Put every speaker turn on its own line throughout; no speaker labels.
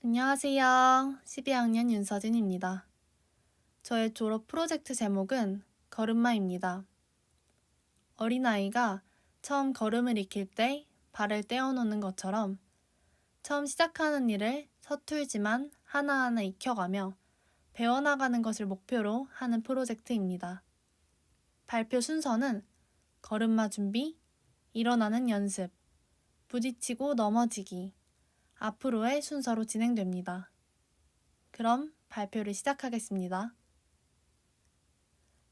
안녕하세요. 12학년 윤서진입니다. 저의 졸업 프로젝트 제목은 걸음마입니다. 어린아이가 처음 걸음을 익힐 때 발을 떼어놓는 것처럼 처음 시작하는 일을 서툴지만 하나하나 익혀가며 배워나가는 것을 목표로 하는 프로젝트입니다. 발표 순서는 걸음마 준비, 일어나는 연습, 부딪히고 넘어지기, 앞으로의 순서로 진행됩니다. 그럼 발표를 시작하겠습니다.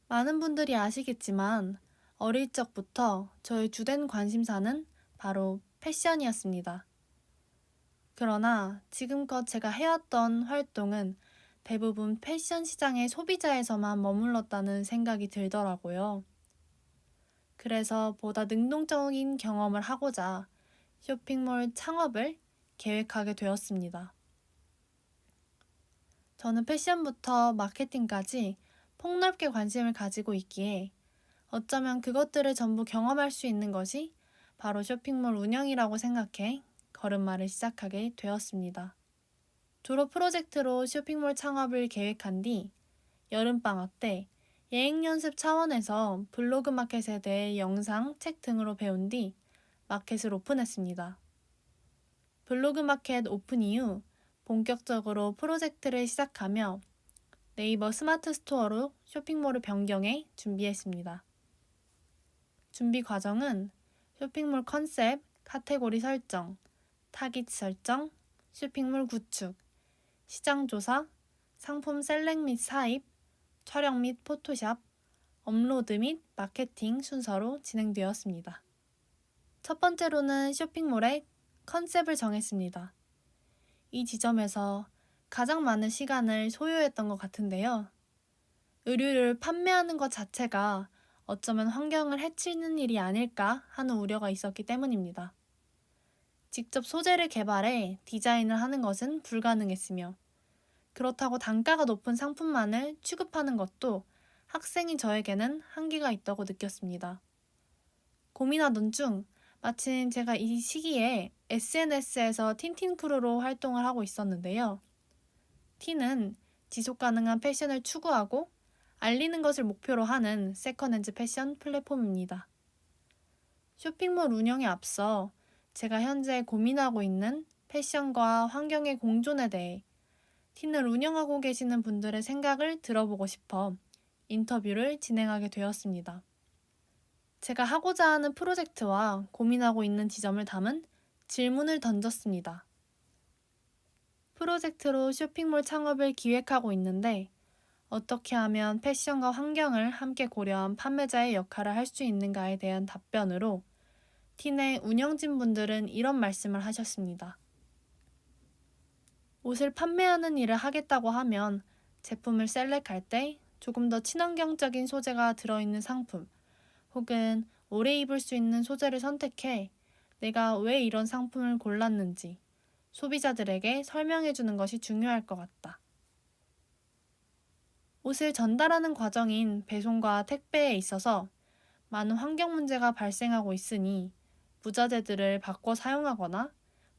많은 분들이 아시겠지만 어릴 적부터 저의 주된 관심사는 바로 패션이었습니다. 그러나 지금껏 제가 해왔던 활동은 대부분 패션 시장의 소비자에서만 머물렀다는 생각이 들더라고요. 그래서 보다 능동적인 경험을 하고자 쇼핑몰 창업을 계획하게 되었습니다. 저는 패션부터 마케팅까지 폭넓게 관심을 가지고 있기에 어쩌면 그것들을 전부 경험할 수 있는 것이 바로 쇼핑몰 운영이라고 생각해 걸음마를 시작하게 되었습니다. 졸업 프로젝트로 쇼핑몰 창업을 계획한 뒤 여름방학 때 예행 연습 차원에서 블로그 마켓에 대해 영상, 책 등으로 배운 뒤 마켓을 오픈했습니다. 블로그 마켓 오픈 이후 본격적으로 프로젝트를 시작하며 네이버 스마트 스토어로 쇼핑몰을 변경해 준비했습니다. 준비 과정은 쇼핑몰 컨셉, 카테고리 설정, 타깃 설정, 쇼핑몰 구축, 시장 조사, 상품 셀렉 및 사입, 촬영 및 포토샵, 업로드 및 마케팅 순서로 진행되었습니다. 첫 번째로는 쇼핑몰의 컨셉을 정했습니다. 이 지점에서 가장 많은 시간을 소요했던 것 같은데요. 의류를 판매하는 것 자체가 어쩌면 환경을 해치는 일이 아닐까 하는 우려가 있었기 때문입니다. 직접 소재를 개발해 디자인을 하는 것은 불가능했으며 그렇다고 단가가 높은 상품만을 취급하는 것도 학생인 저에게는 한계가 있다고 느꼈습니다. 고민하던 중 마침 제가 이 시기에 SNS에서 틴틴크루로 활동을 하고 있었는데요. 틴은 지속 가능한 패션을 추구하고 알리는 것을 목표로 하는 세컨핸즈 패션 플랫폼입니다. 쇼핑몰 운영에 앞서 제가 현재 고민하고 있는 패션과 환경의 공존에 대해 틴을 운영하고 계시는 분들의 생각을 들어보고 싶어 인터뷰를 진행하게 되었습니다. 제가 하고자 하는 프로젝트와 고민하고 있는 지점을 담은 질문을 던졌습니다. 프로젝트로 쇼핑몰 창업을 기획하고 있는데 어떻게 하면 패션과 환경을 함께 고려한 판매자의 역할을 할 수 있는가에 대한 답변으로 틴의 운영진 분들은 이런 말씀을 하셨습니다. 옷을 판매하는 일을 하겠다고 하면 제품을 셀렉할 때 조금 더 친환경적인 소재가 들어있는 상품 혹은 오래 입을 수 있는 소재를 선택해 내가 왜 이런 상품을 골랐는지 소비자들에게 설명해 주는 것이 중요할 것 같다. 옷을 전달하는 과정인 배송과 택배에 있어서 많은 환경 문제가 발생하고 있으니 부자재들을 바꿔 사용하거나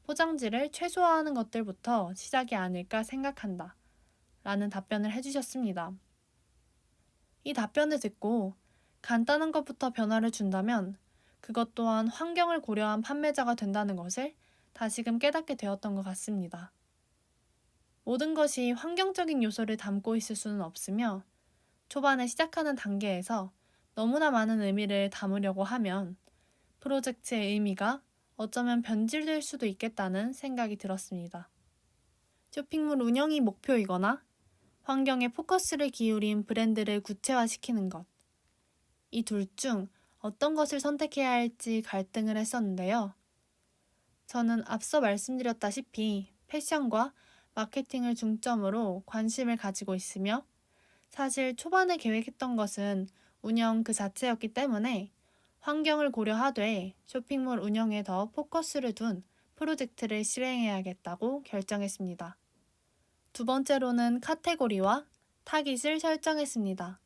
포장지를 최소화하는 것들부터 시작이 아닐까 생각한다. 라는 답변을 해주셨습니다. 이 답변을 듣고 간단한 것부터 변화를 준다면 그것 또한 환경을 고려한 판매자가 된다는 것을 다시금 깨닫게 되었던 것 같습니다. 모든 것이 환경적인 요소를 담고 있을 수는 없으며 초반에 시작하는 단계에서 너무나 많은 의미를 담으려고 하면 프로젝트의 의미가 어쩌면 변질될 수도 있겠다는 생각이 들었습니다. 쇼핑몰 운영이 목표이거나 환경에 포커스를 기울인 브랜드를 구체화시키는 것. 이 둘 중 어떤 것을 선택해야 할지 갈등을 했었는데요. 저는 앞서 말씀드렸다시피 패션과 마케팅을 중점으로 관심을 가지고 있으며 사실 초반에 계획했던 것은 운영 그 자체였기 때문에 환경을 고려하되 쇼핑몰 운영에 더 포커스를 둔 프로젝트를 실행해야겠다고 결정했습니다. 두 번째로는 카테고리와 타깃을 설정했습니다.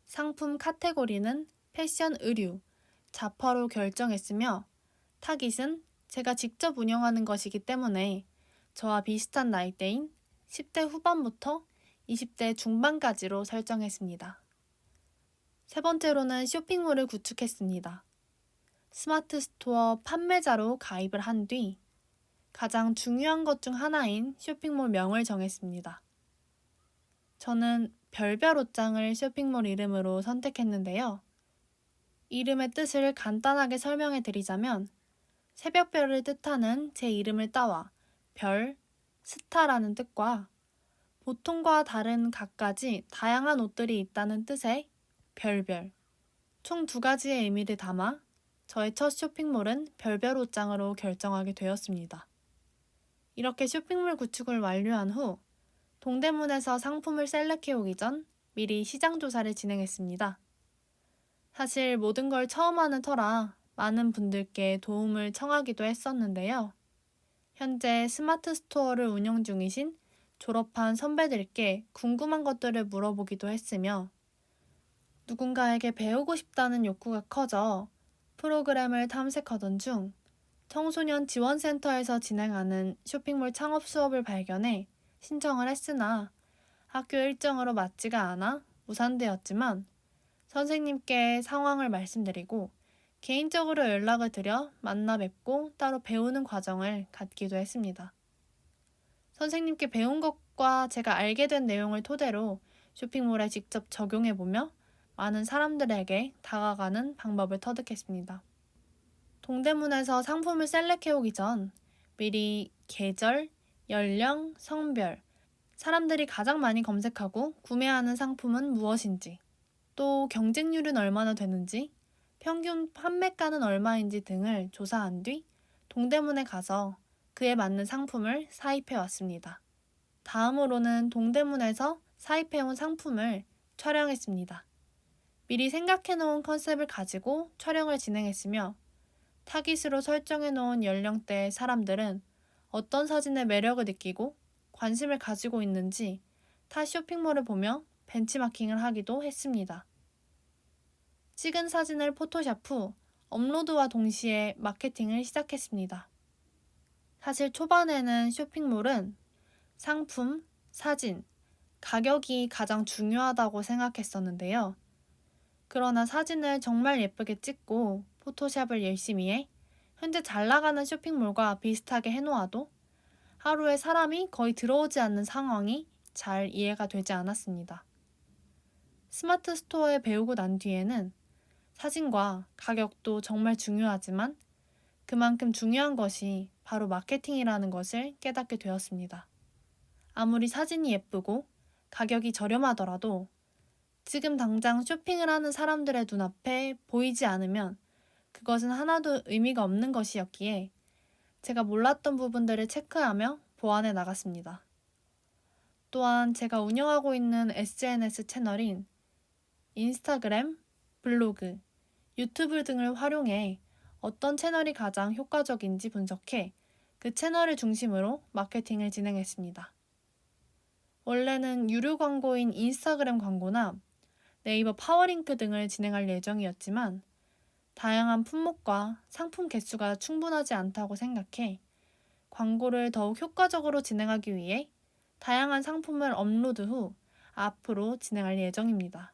상품 카테고리는 패션 의류, 자파로 결정했으며 타깃은 제가 직접 운영하는 것이기 때문에 저와 비슷한 나이대인 10대 후반부터 20대 중반까지로 설정했습니다. 세 번째로는 쇼핑몰을 구축했습니다. 스마트 스토어 판매자로 가입을 한 뒤 가장 중요한 것 중 하나인 쇼핑몰 명을 정했습니다. 저는 별별 옷장을 쇼핑몰 이름으로 선택했는데요. 이름의 뜻을 간단하게 설명해 드리자면 새벽별을 뜻하는 제 이름을 따와 별, 스타라는 뜻과 보통과 다른 갖가지 다양한 옷들이 있다는 뜻의 별별, 총 두 가지의 의미를 담아 저의 첫 쇼핑몰은 별별 옷장으로 결정하게 되었습니다. 이렇게 쇼핑몰 구축을 완료한 후 동대문에서 상품을 셀렉해오기 전 미리 시장 조사를 진행했습니다. 사실 모든 걸 처음 하는 터라 많은 분들께 도움을 청하기도 했었는데요. 현재 스마트 스토어를 운영 중이신 졸업한 선배들께 궁금한 것들을 물어보기도 했으며 누군가에게 배우고 싶다는 욕구가 커져 프로그램을 탐색하던 중 청소년 지원센터에서 진행하는 쇼핑몰 창업 수업을 발견해 신청을 했으나 학교 일정으로 맞지가 않아 무산되었지만 선생님께 상황을 말씀드리고 개인적으로 연락을 드려 만나 뵙고 따로 배우는 과정을 갖기도 했습니다. 선생님께 배운 것과 제가 알게 된 내용을 토대로 쇼핑몰에 직접 적용해보며 많은 사람들에게 다가가는 방법을 터득했습니다. 동대문에서 상품을 셀렉해오기 전 미리 계절, 연령, 성별, 사람들이 가장 많이 검색하고 구매하는 상품은 무엇인지, 또 경쟁률은 얼마나 되는지, 평균 판매가는 얼마인지 등을 조사한 뒤 동대문에 가서 그에 맞는 상품을 사입해 왔습니다. 다음으로는 동대문에서 사입해온 상품을 촬영했습니다. 미리 생각해 놓은 컨셉을 가지고 촬영을 진행했으며 타깃으로 설정해 놓은 연령대의 사람들은 어떤 사진의 매력을 느끼고 관심을 가지고 있는지 타 쇼핑몰을 보며 벤치마킹을 하기도 했습니다. 찍은 사진을 포토샵 후 업로드와 동시에 마케팅을 시작했습니다. 사실 초반에는 쇼핑몰은 상품, 사진, 가격이 가장 중요하다고 생각했었는데요. 그러나 사진을 정말 예쁘게 찍고 포토샵을 열심히 해 현재 잘 나가는 쇼핑몰과 비슷하게 해놓아도 하루에 사람이 거의 들어오지 않는 상황이 잘 이해가 되지 않았습니다. 스마트 스토어에 배우고 난 뒤에는 사진과 가격도 정말 중요하지만 그만큼 중요한 것이 바로 마케팅이라는 것을 깨닫게 되었습니다. 아무리 사진이 예쁘고 가격이 저렴하더라도 지금 당장 쇼핑을 하는 사람들의 눈앞에 보이지 않으면 그것은 하나도 의미가 없는 것이었기에 제가 몰랐던 부분들을 체크하며 보완해 나갔습니다. 또한 제가 운영하고 있는 SNS 채널인 인스타그램, 블로그, 유튜브 등을 활용해 어떤 채널이 가장 효과적인지 분석해 그 채널을 중심으로 마케팅을 진행했습니다. 원래는 유료 광고인 인스타그램 광고나 네이버 파워링크 등을 진행할 예정이었지만 다양한 품목과 상품 개수가 충분하지 않다고 생각해 광고를 더욱 효과적으로 진행하기 위해 다양한 상품을 업로드 후 앞으로 진행할 예정입니다.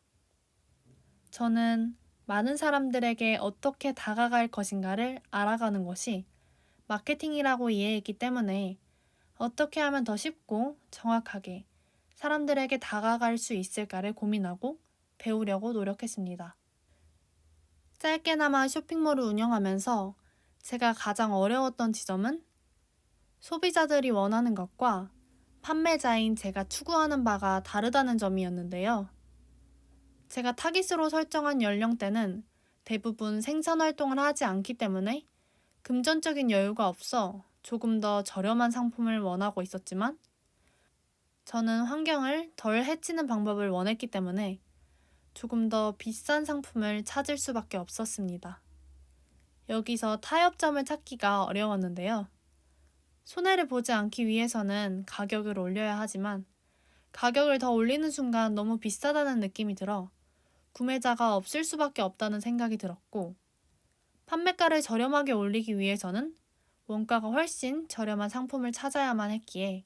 저는 많은 사람들에게 어떻게 다가갈 것인가를 알아가는 것이 마케팅이라고 이해했기 때문에 어떻게 하면 더 쉽고 정확하게 사람들에게 다가갈 수 있을까를 고민하고 배우려고 노력했습니다. 짧게나마 쇼핑몰을 운영하면서 제가 가장 어려웠던 지점은 소비자들이 원하는 것과 판매자인 제가 추구하는 바가 다르다는 점이었는데요. 제가 타깃으로 설정한 연령대는 대부분 생산 활동을 하지 않기 때문에 금전적인 여유가 없어 조금 더 저렴한 상품을 원하고 있었지만 저는 환경을 덜 해치는 방법을 원했기 때문에 조금 더 비싼 상품을 찾을 수밖에 없었습니다. 여기서 타협점을 찾기가 어려웠는데요. 손해를 보지 않기 위해서는 가격을 올려야 하지만 가격을 더 올리는 순간 너무 비싸다는 느낌이 들어 구매자가 없을 수밖에 없다는 생각이 들었고 판매가를 저렴하게 올리기 위해서는 원가가 훨씬 저렴한 상품을 찾아야만 했기에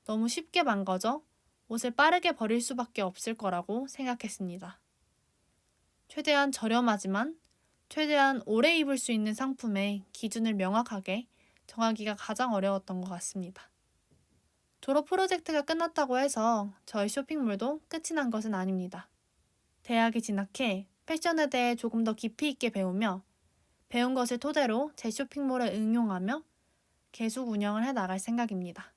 너무 쉽게 망가져 옷을 빠르게 버릴 수밖에 없을 거라고 생각했습니다. 최대한 저렴하지만 최대한 오래 입을 수 있는 상품의 기준을 명확하게 정하기가 가장 어려웠던 것 같습니다. 졸업 프로젝트가 끝났다고 해서 저희 쇼핑몰도 끝이 난 것은 아닙니다. 대학에 진학해 패션에 대해 조금 더 깊이 있게 배우며 배운 것을 토대로 제 쇼핑몰에 응용하며 계속 운영을 해 나갈 생각입니다.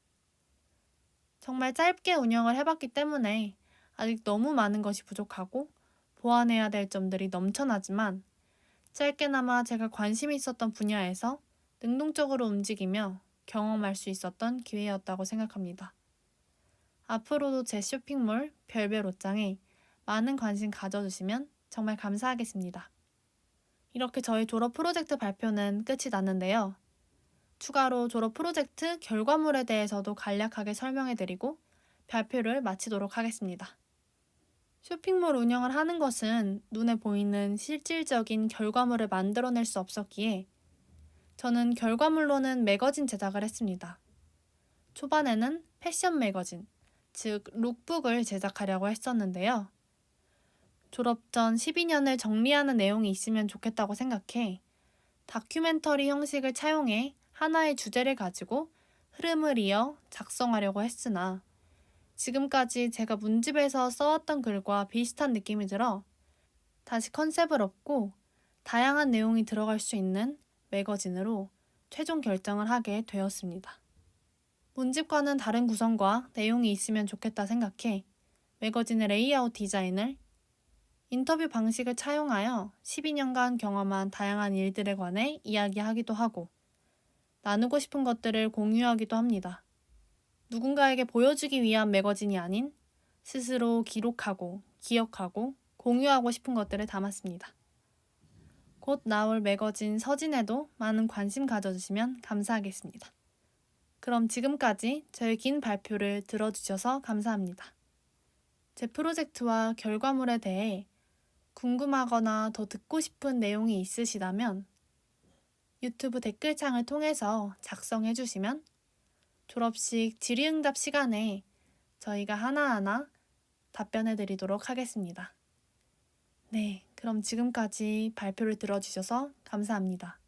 정말 짧게 운영을 해봤기 때문에 아직 너무 많은 것이 부족하고 보완해야 될 점들이 넘쳐나지만 짧게나마 제가 관심이 있었던 분야에서 능동적으로 움직이며 경험할 수 있었던 기회였다고 생각합니다. 앞으로도 제 쇼핑몰 별별 옷장에 많은 관심 가져주시면 정말 감사하겠습니다. 이렇게 저희 졸업 프로젝트 발표는 끝이 났는데요. 추가로 졸업 프로젝트 결과물에 대해서도 간략하게 설명해드리고 발표를 마치도록 하겠습니다. 쇼핑몰 운영을 하는 것은 눈에 보이는 실질적인 결과물을 만들어낼 수 없었기에 저는 결과물로는 매거진 제작을 했습니다. 초반에는 패션 매거진, 즉 룩북을 제작하려고 했었는데요. 졸업 전 12년을 정리하는 내용이 있으면 좋겠다고 생각해 다큐멘터리 형식을 차용해 하나의 주제를 가지고 흐름을 이어 작성하려고 했으나 지금까지 제가 문집에서 써왔던 글과 비슷한 느낌이 들어 다시 컨셉을 얻고 다양한 내용이 들어갈 수 있는 매거진으로 최종 결정을 하게 되었습니다. 문집과는 다른 구성과 내용이 있으면 좋겠다 생각해 매거진의 레이아웃 디자인을 인터뷰 방식을 차용하여 12년간 경험한 다양한 일들에 관해 이야기하기도 하고 나누고 싶은 것들을 공유하기도 합니다. 누군가에게 보여주기 위한 매거진이 아닌 스스로 기록하고 기억하고 공유하고 싶은 것들을 담았습니다. 곧 나올 매거진 서진에도 많은 관심 가져주시면 감사하겠습니다. 그럼 지금까지 저의 긴 발표를 들어주셔서 감사합니다. 제 프로젝트와 결과물에 대해 궁금하거나 더 듣고 싶은 내용이 있으시다면 유튜브 댓글창을 통해서 작성해 주시면 졸업식 질의응답 시간에 저희가 하나하나 답변해 드리도록 하겠습니다. 네, 그럼 지금까지 발표를 들어주셔서 감사합니다.